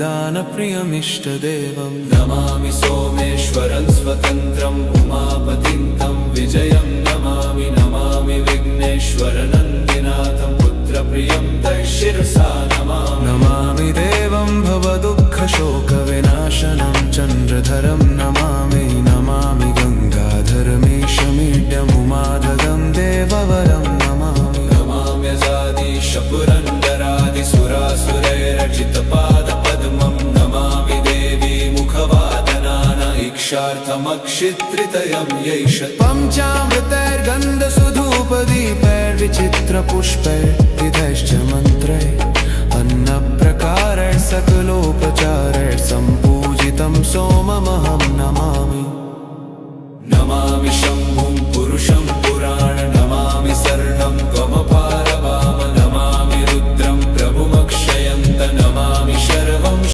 दानप्रियमिष्टदेवं नमामि सोमेश्वरं स्वतन्त्रम् उमापतिं तं विजयं नमामि नमामि विघ्नेश्वरनन्दिनाथं पुत्रप्रियं तैशिरसा नमामि नमामि देवं भवदुःखशोकविनाशनं चन्द्रधरं नमामि नमामि गङ्गाधरमीशमीड्यमुमाधगं देववरं नमामि नमाम्यजादिशपुरन्दरादिसुरासुरैरचितपादपद्मं नमामि देवी मुखवादनानैक्षार्थमक्षित्रितयं यैष पञ्चामृतैर्गन्धसुधूपदीपैर्विचित्रपुष्पैर्विधैश्च मन्त्रैः अन्नप्रकारैः सकलोप